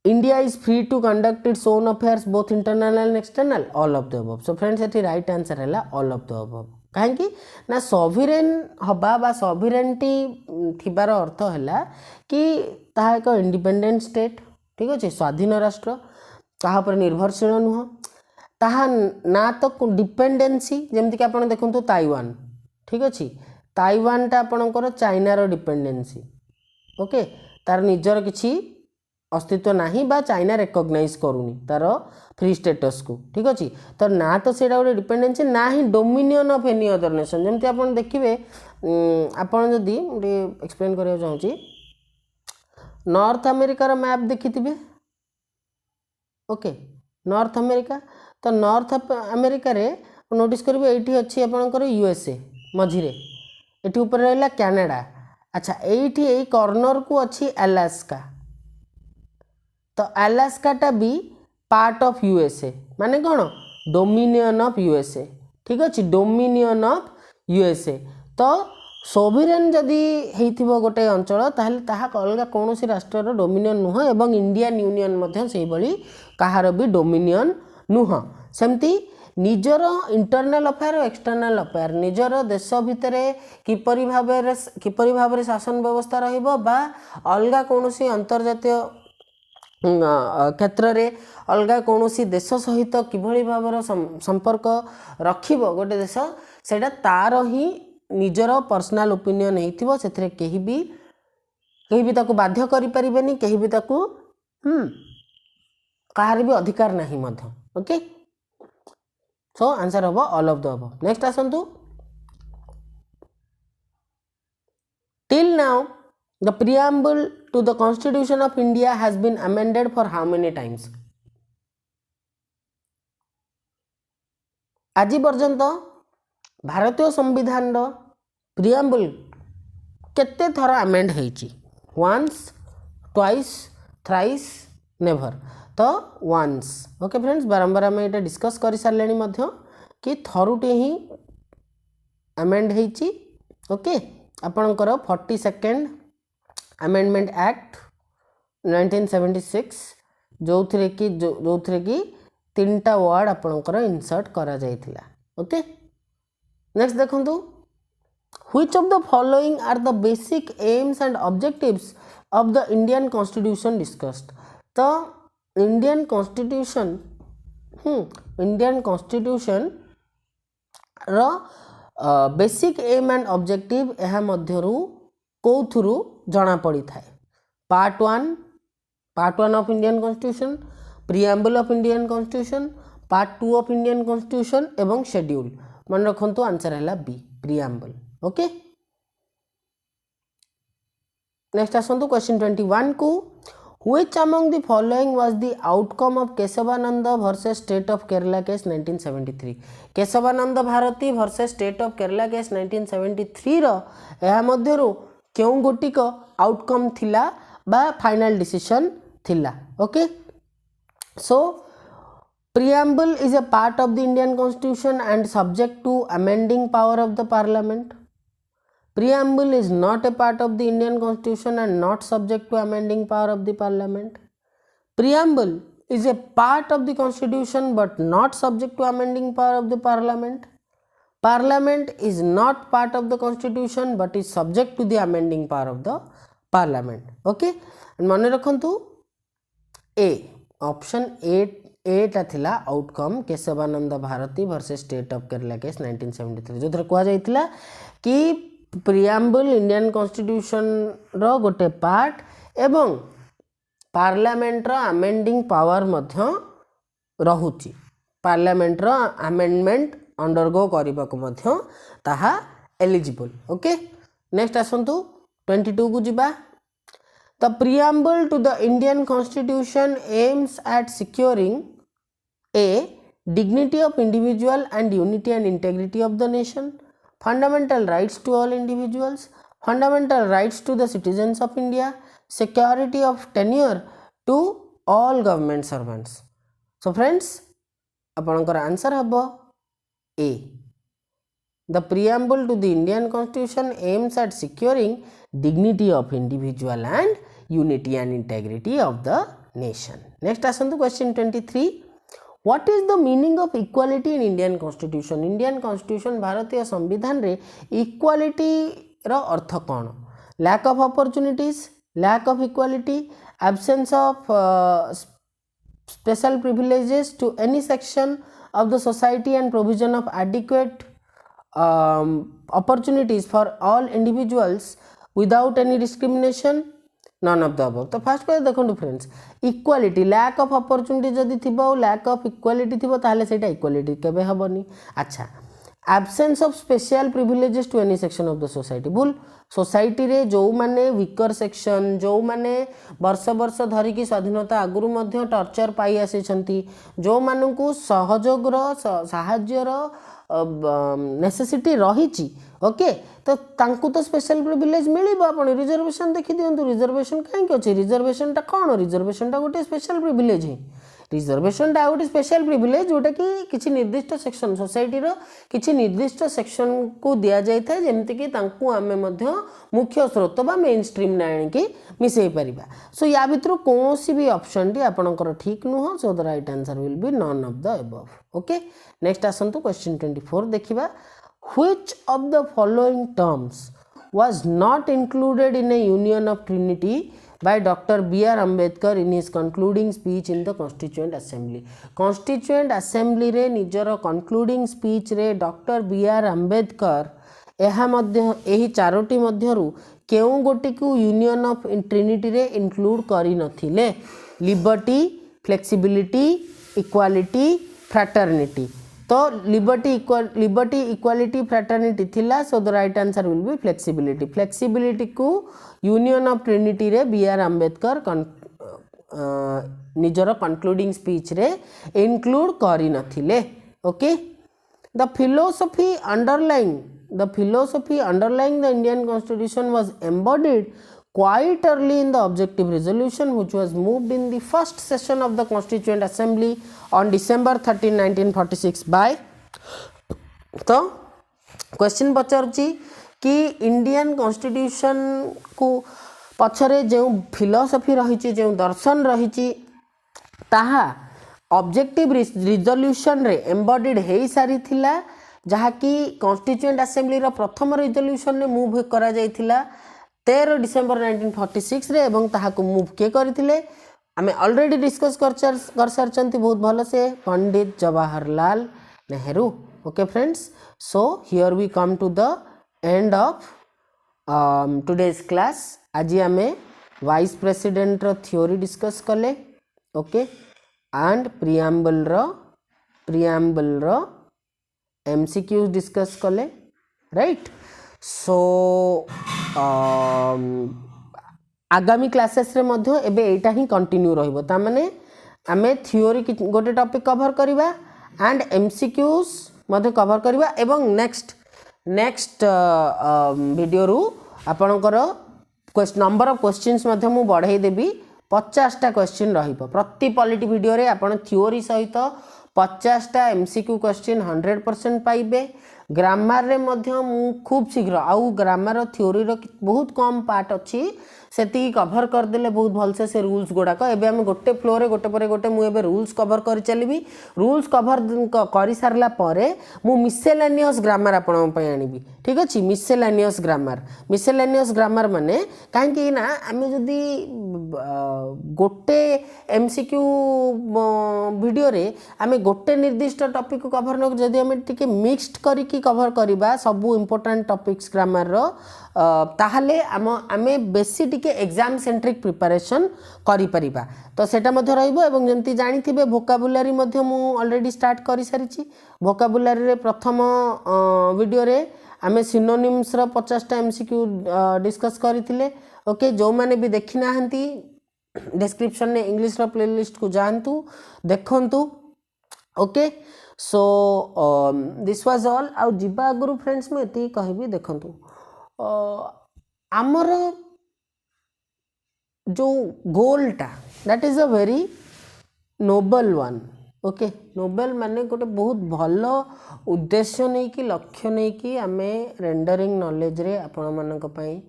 India is free to conduct its own affairs both internal and external. All of the above. So friends एटी right answer हैला all of the above. कहीं ना sovereign हवा बा sovereignty थिबार अर्थ हैला कि ताहा एक इंडिपेंडेंट स्टेट. ठीक अच्छे, स्वाधीन राष्ट्र, कहा पर निर्भरशील नुह. ताहा ना तो डिपेंडेंसी जमती कि आपन देखंतु ताइवान. ठीक अच्छे, ताइवानटा आपणकर चाइनार डिपेंडेंसी. ओके, तार निजर किछि अस्तित्व नाही बा चाइना रिकॉग्नाइज करूनी तार फ्री स्टेटस को. ठीक अच्छे, तो ना तो सेटा गोटे डिपेंडेंसी ना ही dominion of any other nation. जमती आपन देखिबे आपन जदी एक्सप्लेन करिया चाहूची, नॉर्थ अमेरिकार मैप देखिथिबे. Okay, north America. तो नॉर्थ अमेरिका रे नोटिस करिबे एठी अछि आपनकर यूएसए मझिरे, एठी ऊपर रहला कनाडा. अच्छा, एठी एई कॉर्नर को अछि अलास्का. तो अलास्काटा भी पार्ट ऑफ यूएसए, माने कोन? Dominion of USA. ठीक अछि, डोमिनियन ऑफ यूएसए. तो सोवरेन जदि हेइथिबो गोटे अंचल ताहले ताहा अलगा कोनोसी राष्ट्रर डोमिनियन नुह एवं इंडियन यूनियन मध्य सेहि बळी काहार भी डोमिनियन नुह. सेमती निजर इंटरनल अफेयर और एक्सटर्नल अफेयर निजर देश भितर किपरि भाबरे शासन व्यवस्था रहिबो बा अलगा कोनोसी अंतर्जातीय क्षेत्र रे अलगा कोनोसी देश सहित किभଳି भाबर संपर्क रखिबो गोटे देश, सेटा तार ही निजर पर्सनल ओपिनियन हेइथिबो. सेथरे केही भी ताकू बाध्य करि परिबेनी, केही भी ताकू कहार भी अधिकार नाही मध्य. ओके, सो आंसर हबो all of the above. Next आसंतु. Till now the preamble to the constitution of India has been amended for how many times? आज पर्यंत भारतीय संविधान रो प्रिएम्बल केते थरा अमेंड हेची? Once, twice, thrice, never. तो वंस. ओके फ्रेंड्स, बारंबार आम ये डिस्कस कर सारे कि थरुटे ही अमेंड हेची. ओके, आपणकर 42nd अमेंडमेंट एक्ट 1976 जो थे कि 3टा वर्ड आपणकर इनसर्ट करा जाइथिला. ओके, नेक्स्ट देखंतु. Which of the following are the basic aims and objectives of the Indian constitution discussed? तो इंडियन कॉन्स्टिट्यूशन रो बेसिक एम एंड ऑब्जेक्टिव एहा मध्यरु कोथुरु जना पड़ी थाए. Part 1 of Indian constitution, preamble of Indian constitution, part 2 of Indian constitution एवं schedule. मन रखंतु आंसर हैला बी, प्रिएम्बल. ओके, नेक्स्ट आसंतु क्वेश्चन 21 को. Which among the following was the outcome of Kesavananda versus state of Kerala case 1973? Kesavananda Bharati versus state of Kerala case 1973 रो एहा मध्यरु केउ गोटिक आउटकम थिला बा फाइनल डिसीजन थिला. Okay, so preamble is a part of the Indian constitution and subject to amending power of the parliament. Preamble is not a part of the Indian constitution and not subject to amending power of the parliament. Preamble is a part of the constitution but not subject to amending power of the parliament. Parliament is not part of the constitution but is subject to the amending power of the parliament. Okay, मन रखंतु A option A टा थिला outcome Kesavananda Bharati versus state of Kerala case 1973 जो कह जाइथिला कि preamble Indian constitution रो गोटे part एवं parliament रो amending power मध्य रहुची. Parliament रो amendment undergo करने को ताहा एलिजिबल। ओके नेक्स्ट आसतु 22 को जीवा। The preamble to the Indian constitution aims at securing a dignity of individual and unity and integrity of the nation, fundamental rights to all individuals, fundamental rights to the citizens of India, security of tenure to all government servants. So friends आपनकर answer हबो A. The preamble to the Indian constitution aims at securing dignity of individual and unity and integrity of the nation. Next आसंतु question 23. What is the meaning of equality in Indian constitution? Indian constitution भारतीय संविधान रे equality रो अर्थ कौन? Lack of opportunities, lack of equality, absence of special privileges to any section of the society and provision of adequate opportunities for all individuals without any discrimination. None of the above. तो first पे देखो friends equality lack of opportunity जदि थिबो lack of equality थिबो ताले सेटा equality केबे हबनी। अच्छा absence of special privileges to any section of the society भूल सोसाइटी रे जो माने वीकर सेक्शन जो माने वर्ष वर्ष धरिकी स्वाधीनता आगुरु मध्य टर्चर पाई आसी जो मानू सहयोग साहाय्यर नेसेसिटी रही ओके तो तांकु तो स्पेशल प्रिविलेज मिलिबो आपण रिजर्वेशन देखि दियंतु रिजर्वेशन काहे के अछि रिजर्वेशन टा कोन रिजर्वेशन टा गोटे स्पेशल प्रिविलेज है रिजर्वेशन टा गोटे स्पेशल प्रिविलेज जोटा कि किछि निर्दिष्ट सेक्शन सोसाइटी रो किछि निर्दिष्ट सेक्शन को दिया जाय था जेमति कि तांकु आमे मध्य मुख्य स्रोत बा मेन स्ट्रीम नाणी के मिसई परिबा सो या भितर कोनोसी भी ऑप्शन टी आपनकर ठीक नुह so the right answer will be none of the above okay next आसंतु क्वेश्चन 24 देखिबा which of the following terms was not included in a union of trinity by Dr. B.R. Ambedkar in his concluding speech in the Constituent Assembly. Constituent Assembly रे निजर concluding speech रे Dr. B.R. Ambedkar एहा मध्य एही चारोटी मध्यरु केउ गोटी को union of trinity रे include करी नथिले लिबर्टी फ्लेक्सिबिलिटी इक्वालिटी फ्रैटर्निटी तो लिबर्टी इक्वालिटी फ्रैटर्निटी थिला so the right answer will be flexibility flexibility को यूनियन ऑफ ट्रिनिटी रे बी आर आंबेडकर निजर कंक्लूडिंग स्पीच रे इंक्लूड करी नथिले okay the philosophy underlying the Indian constitution was embodied quite early in the objective resolution which was moved in the first session of the Constituent Assembly on December 13, 1946 by तो question पचारुची कि Indian constitution को पछरे जो philosophy रही जो दर्शन रही ताहा objective resolution रे embodied हे सारी थिला जहाँकि कॉन्स्टिट्यूएंट असेंबली रो प्रथम रिजोल्यूशन ने मूव करा जाइथिला 13 डिसेंबर 1946 रे एवं ताहा को मूव के करथिले आमे ऑलरेडी डिस्कस कर सारचंती बहुत भलो से Pandit Jawaharlal Nehru okay friends so here we come to the end of today's class आज आमे वाइस प्रेसिडेंट रो थ्योरी डिस्कस कले ओके एंड प्रिएम्बल रो एमसीक्यूज डिस्कस कले राइट सो आगामी क्लासेस रे मध्य एबे एटा ही कंटिन्यू रहइबो ता माने आमे थ्योरी गोटे टॉपिक कवर करिबा एंड एमसीक्यूज मध्य कवर करिबा एवं नेक्स्ट वीडियो रु आपनकर नंबर ऑफ क्वेश्चंस मध्य मु बढ़ाई देबी 50 टा क्वेश्चन रहिबो प्रति पॉलिटी वीडियो रे आपण थ्योरी सहित 50 टा एमसीक्यू क्वेश्चन 100% पाइबे ग्रामर रे मध्य मु खूब शीघ्र आउ ग्रामर थ्योरी रो बहुत कम पार्ट अच्छी सेती कवर कर देले बहुत भलसे से रूल्स गुड़ाक एबे हम गोटे फ्लो रे गोटे परे गोटे मु एबे रूल्स कवर कर चलीबी रूल्स कवर करि सारला परे मु मिसेलेनियस ग्रामर आपन पय आनिबी ठीक अछि मिसेलेनियस ग्रामर माने काहे कि ना आमे जदी गोटे एमसीक्यू वीडियो रे आमे गोटे निर्दिष्ट टॉपिक को कवर न जदी आमे टिके मिक्स्ड करी कि देखिकी कवर करवा सबू इम्पोर्टाट टॉपिक्स ग्रामर रो ताहले आमे बेसी टिके एग्जाम सेंट्रिक प्रिपरेशन करि परिबा तो सेटा मध्ये रहइबो एवं जेंति जानिथिबे वोकाबुलारी मध्ये मु ऑलरेडी स्टार्ट करि सारिछि वोकाबुलारी रे प्रथम वीडियो रे आमे सिनोनिम्स रो 50 टा एमसीक्यू डिस्कस करथिले ओके जो माने भी देखि नाहंती डिस्क्रिप्शन ने इंग्लिश रो प्लेलिस्ट को जानतु देखंतु okay so this was all आउ जिबा आगुरु फ्रेंड्स में एति कहबी देखंतु आमर जो गोलटा that is a very noble one okay noble माने गोटे बहुत भल उद्देश्य नहीं कि लक्ष्य नहीं कि आमे रेंडरिंग नॉलेज रे आपण मानक पई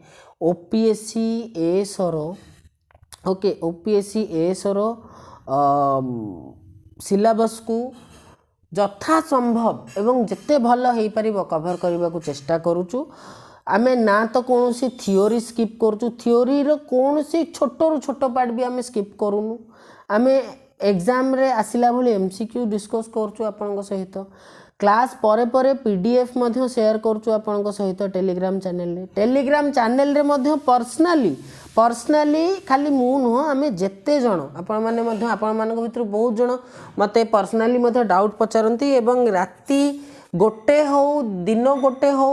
ओपीएससी एएस रो ओके ओपीएससी एएस रो सिलेबस को यथा संभव एवं जिते भल हो पारिबो कवर करबा को चेष्टा करूचु आमे ना तो कौन सी थियोरी स्किप करूचु थियोरी रो कौन सी छोट रु छोट पार्ट भी आमे स्किप करूनु आमे एग्जाम रे आसिला भली एमसीक्यू डिस्कस करचु आपन सहित क्लास परे परे पीडीएफ मध्य शेयर करचु आपन सहित टेलीग्राम चैनल रे मध्य पर्सनाली खाली मु नुह आमे जेते जण आपण माने मध्य आपण मानक भितर बहुत जण मते पर्सनाली मध्य डाउट पचारंती एवं राती गोटे हो दिन गोटे हो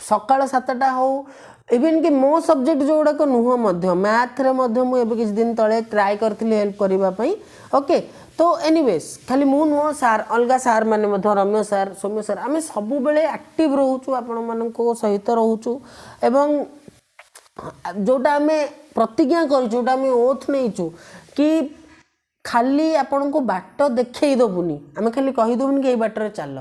सकाळ 7टा हो इवन कि मो सब्जेक्ट जोड़ा को नुह मध्य मैथ रे मध्य मु एबे किछ दिन तळे ट्राई करथिली हेल्प करबा पई ओके तो एनीवेज खाली मु नुह सार अलगा सार माने मध्य रम्य सार सौम्य सार आमे सब बेले एक्टिव रहउचु आपण मानको सहित रहउचु एवं जोटा आमे प्रतिज्ञा करू जोटा आमे ओथ नैचु कि खाली आपण को बाट देखई दबुनी आमे खाली कहि दबुनी कि ए बाटर चल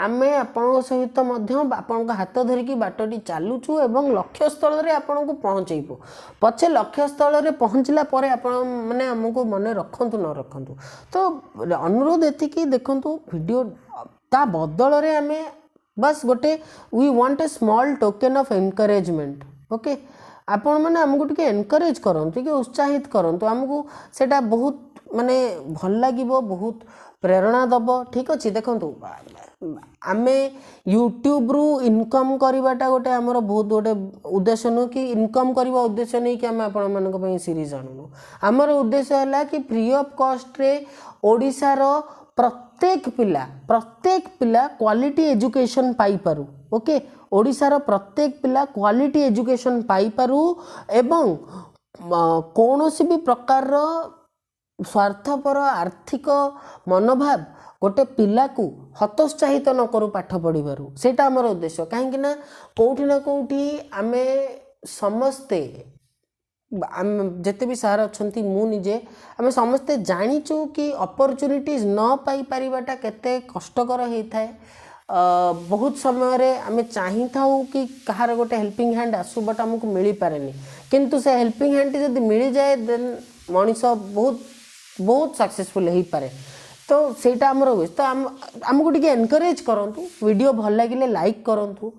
आमे आपण सहित मध्य आपण को हाथ धरि कि बाटटी चालुचु एवं लक्ष्य स्थल रे आपण को पहुंचैबो पछे लक्ष्य स्थल रे पहुंचला परे आपण माने हमको मने रखंतु न रखंतु तो अनुरोध एथि कि देखंतु वीडियो ता बदल रे आमे बस गोटे we want a small token of encouragement okay आपण माने हमको टिके एनकरेज करंतु कि उत्साहित करंतु हमको सेटा बहुत माने भल लागिबो बहुत प्रेरणा दबो ठीक अछि देखंतु आमे यूट्यूब रु इनकम करिवाटा गोटे हमर बहुत गोटे उद्देश्य न कि इनकम करबा उद्देश्य नै कि हम आपण मानक पई सीरीज आणनु हमर उद्देश्य हला कि फ्री ऑफ कॉस्ट रे ओडिसा रो प्रत्येक पिला क्वालिटी एजुकेशन पाई पारु ओके ओडिसा रो प्रत्येक पिला क्वालिटी एजुकेशन पाई पारु एवं कोनोसी भी प्रकार रो स्वार्थपर आर्थिक मनोभाव गोटे पिला को हतोत्साहित न करू पाठ पढ़िबारु सेटा हमर उद्देश्य काहेकि ना कोठी ना कोठी आमे समस्ते जिते भी सार अच्छा मु निजे आम समस्ते जाचु कि अपॉर्चुनिटीज न पाई पारिबाटा केते कष्टकर होता है बहुत समय रे आमे चाही थाउ कि कहार गोटे हेल्पिंग हैंड आसु बट हमको मिल पारे किंतु से हेल्पिंग हैंड जब मिल जाए देन मनीष बहुत बहुत सक्सेसफुल हो पारे तो सेटा हमर हुए तो हमको टिके एनकरेज करंतु वीडियो भल लागिले लाइक करंतु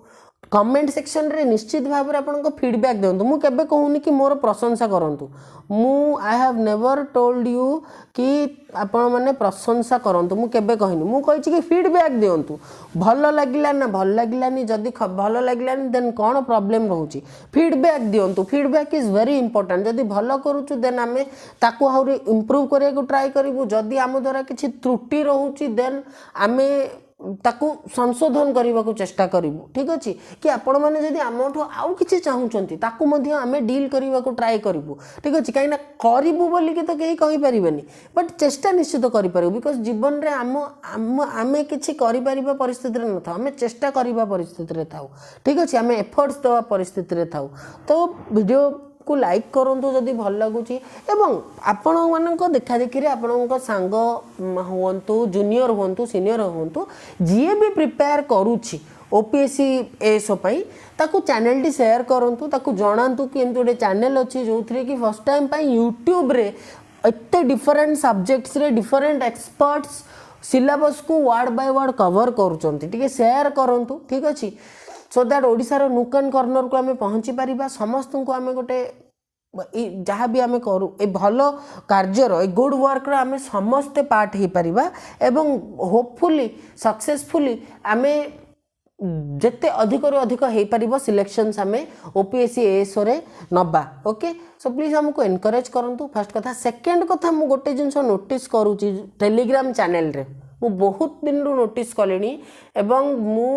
कमेंट सेक्शन रे निश्चित भाव रे आपन को फीडबैक देंतु मु केबे कहूनी कि मोर प्रशंसा करंतु मु I have never told you कि आपण माने प्रशंसा करंतु मु केबे कहनी मु कहि कि फीडबैक देंतु भल लागिला ना भल लागिलानी जदी भल लागिलानी देन कोन प्रॉब्लम रहउची फीडबैक दियंतु फीडबैक इज वेरी इंपोर्टेंट जदी भल करूचु देन आमे ताको आउरी इंप्रूव करे को ट्राई करिवु जदी आम द्वारा किछि त्रुटि रहउची देन आमे ताकू संशोधन करने को चेष्टा करूँ ठीक अच्छे कि आपण मैंने जब आमठू आउ कि चाहूँगी ताकू आम डील करने को ट्राए करूँ ठीक अच्छे कहीं करूँ बोलिकी तो कहीं कहीपर बट चेष्टा निश्चित करूँ बिकज जीवन में आम आम कि परिस्थिति न था आम चेष्टा करने परिस्थिति था ठीक अच्छे आम एफर्ट्स देवा परिस्थिति था तो वीडियो को लाइक करंतु जदि भल लगुची एवं आपण मानक देखा देखी रे आपण सांग हुंतु जूनियर हुंतु सीनियर हुंतु जीए भी प्रिपेयर करूची ओपीएससी एएसओ पई ताकू चैनल टी शेयर करंतु ताकू जणांतु कि एमती गोटे चैनल अच्छी जो थी कि फर्स्ट टाइम पई यूट्यूब रे एते डिफरेंट सब्जेक्ट्स रे डिफरेंट एक्सपर्ट्स सिलेबस को वर्ड बाय वर्ड कवर करूचंती ठीक शेयर करंतु ठीक अछि सो दैट ओडिशार नुकन कॉर्नर को आमे पहुँची पारिबा समस्त को आमे गोटे जहाँ भी आमे करू ए भल कार्यर ए गुड वर्क रो आमे समस्ते पार्ट हो पारिबा एवं होपफुली सक्सेसफुली आमे जिते अधिक रु अधिक हो पार सिलेक्शंस आम ओपीएससी एएसओ रे नबा ओके सो प्लीज हमको एनकरेज करूँ फर्स्ट कथा सेकेंड कथा मु गोटे जिनस नोटिस करुँची टेलीग्राम चैनल रे मु बहुत दिन रु नोटिस कलेनी एवं मु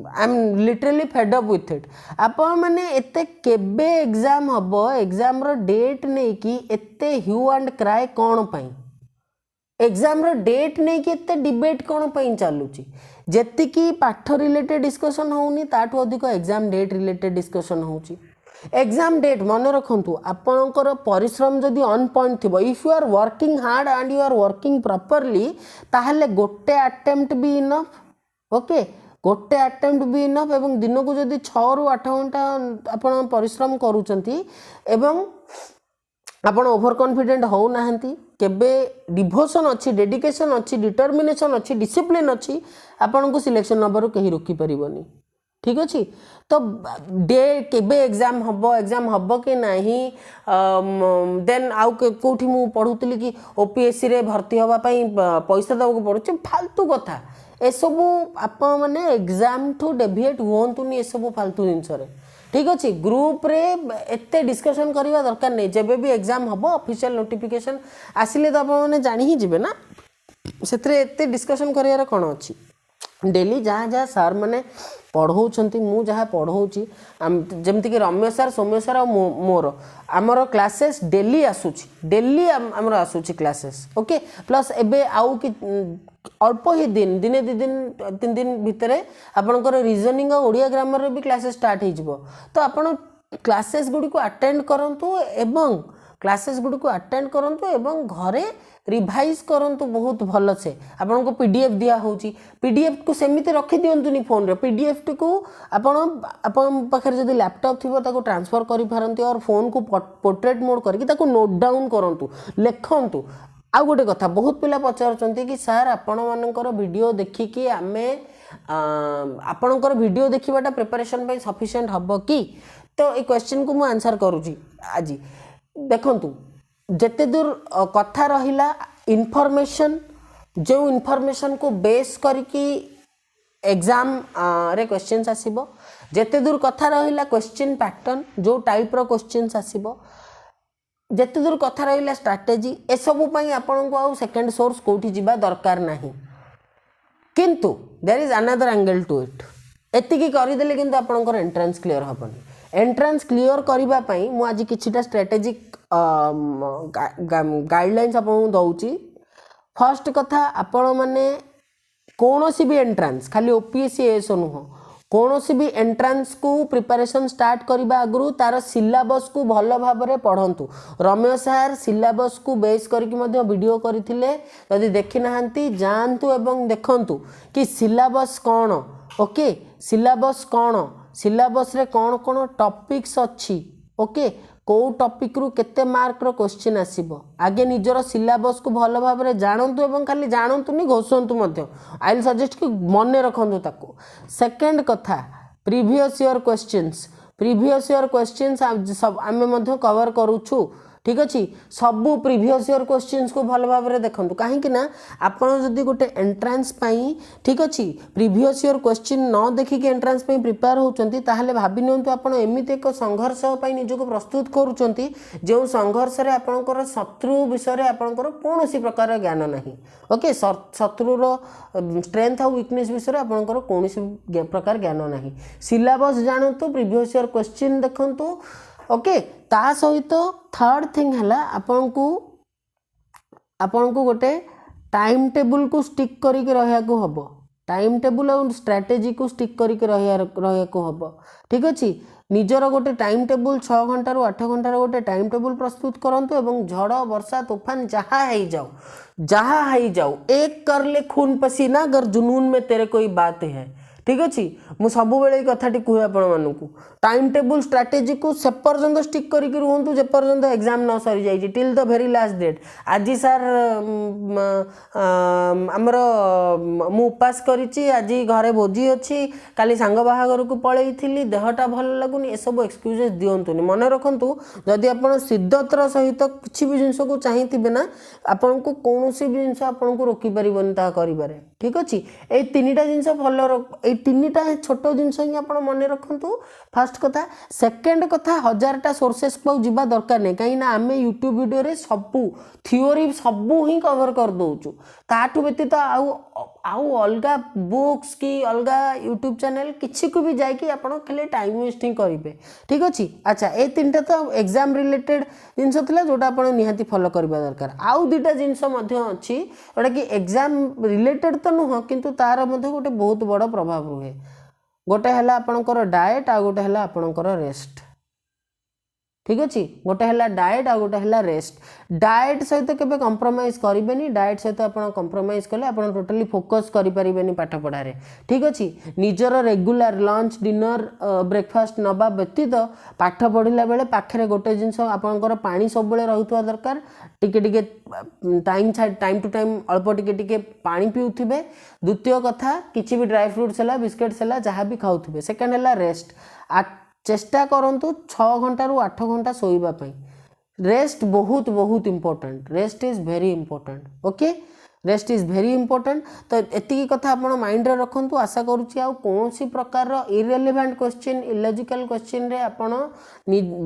I am literally fed up with it आपण माने एते केबे एग्जाम हबो एग्जाम रो डेट नै कि एते ह्यू एंड क्राई कोन पई एग्जाम रो डेट नहीं कि एते डिबेट कोन पई चालुची जेति की पाठ रिलेटेड डिस्कशन होउनी ताठू अधिक एग्जाम डेट रिलेटेड डिस्कशन होउची एग्जाम डेट मन रखंतु आपणकर परिश्रम जदि ऑन पॉइंट थिबो if you are working hard and you are working properly ताहले गोटे अटेम्प्ट भी इनफ ओके गोटे अटेम्प्ट भी इनफ एवं दिन को जदि 6 रु 8 घंटा आपण परिश्रम करूचंती एवं आपण ओभर कॉन्फिडेंट हो नाहंती केबे डिवोशन अच्छी डेडिकेशन अच्छी डिटर्मिनेशन अच्छी डिसिप्लिन अच्छी आपण को सिलेक्शन नंबर कहीं रोकी परिबनी ठीक अच्छे तो डे केबे एग्जाम हम कि नहीं देन आउ कौटी मु पढ़ुली कि ओपीएससी रे भर्ती हवा पैसा दबा पड़े फालतू कथा एसबू आपण मैंने एग्जाम ठू डेविएट हुंतुनी एसबू फालतू जिनस ठीक अच्छे ग्रुप रे एते डिस्कशन करवा दरकार नहीं जब भी एग्जाम हम ऑफिशियल नोटिफिकेशन आसिले तो आपने जानी ही जिबे ना से एते डिस्कशन करार कौन अच्छी डेली जहाँ जहाँ सार मैंने पढ़ाऊँच मु जहाँ पढ़ाऊँगी जमती कि रम्य सार सौम्य सार और मोर आमर क्लासेस डेली आसूची डेली आमर आसूची क्लासेस ओके प्लस एबे आउ कि अल्प ही दिन दिने 2 दिन 3 दिन भितर आपणकर रीजनिंग और ओडिया ग्रामर भी क्लासेस स्टार्ट हो तो आपण क्लासेस गुडी को अटेंड करंतु एवं क्लासेस गुडी को अटेंड करंतु एवं घरे रिवाइज करंतु बहुत भल से आपन को पीडीएफ दिया होची पीडीएफ को सेमिति रखि दियंतुनी फोन रे पीडीएफ को आपन पाखरे जदी लैपटॉप थिबो ताको ट्रांसफर करि पारंती और फोन को पोर्ट्रेट मोड करके ताको नोट डाउन करंतु लेखंतु आ गोटे कथा बहुत पिला पचारचंती कि सर आपण मानकर वीडियो देखिकी आमे आपणकर वीडियो देखिबाटा प्रिपरेशन पे सफिशिएंट हबो कि तो ए क्वेश्चन को मु आंसर करूची आज देखंतु जेते दूर कथा रहिला इनफॉरमेशन जो इनफॉरमेशन को बेस करके एग्जाम रे क्वेश्चंस आसीबो जेते दूर कथा रहिला क्वेश्चन पैटर्न जो टाइप रो क्वेश्चंस आसीबो जेते दूर कथा रहिला स्ट्रैटेजी ए सब पई आपन को आ सेकंड सोर्स कोठी जिबा दरकार नाही किंतु there is another angle to it एतिकी करि देले किंतु आपनकर एंट्रेंस क्लियर हबनी एंट्रेंस क्लियर करबा पई मु आज किछिटा स्ट्रैटेजिक गाइडलाइंस आपन दउची फर्स्ट कथा आपण माने कोनोसी भी एंट्रेंस खाली ओपीएससी एसो नुह कोनोसी भी एंट्रेंस को प्रिपरेशन स्टार्ट करबा आगु तार सिलेबस को भल भाबरे पढंतु रमेश सर सिलेबस को बेस करके मध्य वीडियो करथिले यदि देखि नाहंती जानतु एवं देखंतु कि सिलेबस कोन ओके सिलेबस कोन सिलेबस रे कोन कोन टॉपिक्स अच्छी ओके को टॉपिक रु केते मार्क रो क्वेश्चन आसीबो आगे निजर सिलेबस को भल भाबरे जानंतु एवं खाली जानंतु नि घोषंतु मध्य आई विल सजेस्ट कि मने रखंतु ताको सेकंड कथा प्रीवियस ईयर क्वेश्चंस सब आमे मध्य कवर करूछु ठीक अच्छे सबू प्रीवियस ईयर क्वेश्चंस को भल भाव में देखूँ कहीं ना आपड़ जदि गोटे एंट्रांस ठीक अच्छे प्रीवियस ईयर क्वेश्चन न देखिक एंट्रांस प्रिपेयर होती भावी नियंतु आप एमती एक संघर्ष निजक प्रस्तुत करुँच जो संघर्ष में आपणकर शत्रु विषय में आपणकर कौन प्रकार ज्ञान ना ओके शत्रुर स्ट्रेंथ और वीकनेस विषय में आपणकर कौन प्रकार ज्ञान ना सिलेबस जानतु प्रीवियस ईयर क्वेश्चन देखंतु ओके ता सहित थर्ड थिंग है आपन को गोटे टाइम टेबल को स्टिक करके रहा हम टाइम टेबल और स्ट्रैटेजी को स्टिक करके रहा हम ठीक अच्छे निजर गोटे टाइम टेबल 6 घंटा 8 घंटार गोटे टाइम टेबल प्रस्तुत करंतु एवं झड़ वर्षा तूफान जहाँ जाओ एक कर ले खून पसीना अगर जुनून में तेरे कोई बात है ठीक अच्छे मुझे सब बेले कथाटी कहे आपको टाइम टेबुल स्ट्राटेजी को से पर्यंत स्टिक करके रुहतु जे पर्यंत एग्जाम न सरी जाइए till the very last date आज सार आमर मु उपास करिछि आज घरे भोजी अच्छी काली सांग बाहागर को पलैली देहटा भल लगुनि ए सब एक्सक्यूजेस दिंतुनि मन रखु जदि आप सिद्धतर सहित किसी भी जिनस को चाहिए ना आपन को कौन भी जिनस आपन को रोकी पारबनी ता करिबारे ठीक अच्छे ये तीन टा जिनस फॉलो ये तीन टा छोट जिनस ही आप मन रखु फास्ट कथा सेकेंड कथा 1000टा सोर्सेस को जीवा दरकार नहीं कहीं आम यूट्यूब वीडियो रे सबू थियोरी सबू ही कवर कर दौचु ताठू व्यतीत आउ अलग बुक्स की अलग यूट्यूब चैनल किसी को भी जाकि आप खाली टाइम वेस्टिंग करेंगे ठीक अच्छे अच्छा ये तीन टा तो एग्जाम रिलेटेड जिनस जोटा आप निहाती फॉलो करवा दरकार आउ दुटा जिनस अच्छी जोटा कि एग्जाम रिलेटेड तो नुह किंतु तार गोटे बहुत बड़ प्रभाव रुहे गोटे है आपणकर डाएट आ गोटे है आपणकर रेस्ट ठीक अच्छे गोटे है डाएट आ गोटे है रेस्ट डाएट सहित केबे कंप्रोमाइज करेंगे डाएट सहित आप कंप्रोमाइज कले आप टोटाली फोकस करें पाठ पढ़ारे ठीक अच्छे निजर रेगुलर लंच डिनर ब्रेकफास्ट नवा व्यतीत पाठ पढ़ला बेले पाखे गोटे जिनस आपंकर पानी सब बेले रहुवा दरकार टिके टाइम टू टाइम अल्प टिके पानी पीउथिबे द्वितीय कथा किसी भी ड्राई फ्रुट्स है बिस्किट्स है जहाँ भी खाऊे सेकेंड है रेस्ट चेष्टा करंतु 6 घंटा रु 8 घंटा सोइबा पई रेस्ट बहुत बहुत important rest is very important okay rest is very important तो एतिकी कथा आपण माइंड रे रखंतु आशा करूची आ कौन सी प्रकार रो इरेलेवेंट क्वेश्चन इलॉजिकल क्वेश्चन रे आपण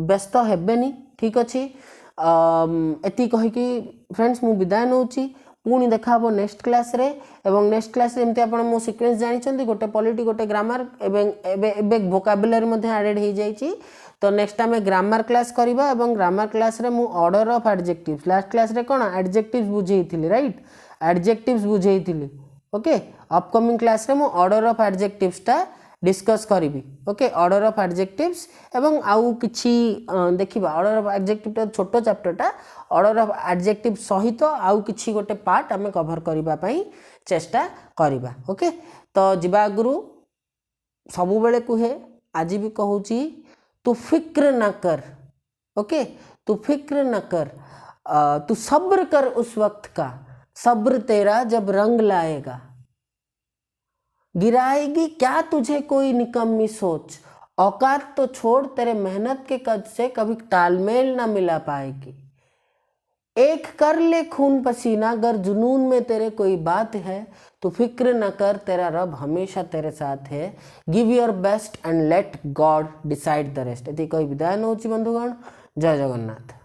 व्यस्त हेबेनी ठीक अछि एति कहि कि फ्रेंड्स मु विदाय नउची पुणी देखा नेक्स्ट क्लास रे एवं नेक्स्ट क्लास रे एमती आपण मो सीक्वेंस जानिछंती गोटे पॉलिटी गोटे ग्रामर एवं एबे वोकाबुलरी मध्ये एडेड हो जाइछि तो नेक्स्ट आम ग्रामर क्लास करबा एवं ग्रामर क्लास रे मु order of adjectives last class रे कोन एडजेक्टिव्स बुझेइथिली राइट एडजेक्टिव्स बुझेइथिली ओके अपकमिंग क्लास रे मु ऑर्डर ऑफ एडजेक्टिव्स टा डिस्कस करी ओके ऑर्डर ऑफ एडजेक्टिव्स एवं आउ किछि देखिबा ऑर्डर ऑफ एडजेक्टिव टा छोट चैप्टर टा ऑर्डर ऑफ एडजेक्टिव सहित आउ किछि गोटे पार्ट आमे कवर करिबा पई चेष्टा करिबा ओके तो जीवा गुरु सबु बेले कुहे आज भी कहूची तू फिक्र न कर ओके तू फिक्र न कर तू सब्र कर उस वक्त का सब्र तेरा जब रंग लाएगा गिराएगी क्या तुझे कोई निकम्मी सोच औकात तो छोड़ तेरे मेहनत के कद से कभी तालमेल ना मिला पाएगी एक कर ले खून पसीना अगर जुनून में तेरे कोई बात है तो फिक्र न कर तेरा रब हमेशा तेरे साथ है give your best and let God decide the rest ये कोई विदाय नौची बंधुगण जय जगन्नाथ।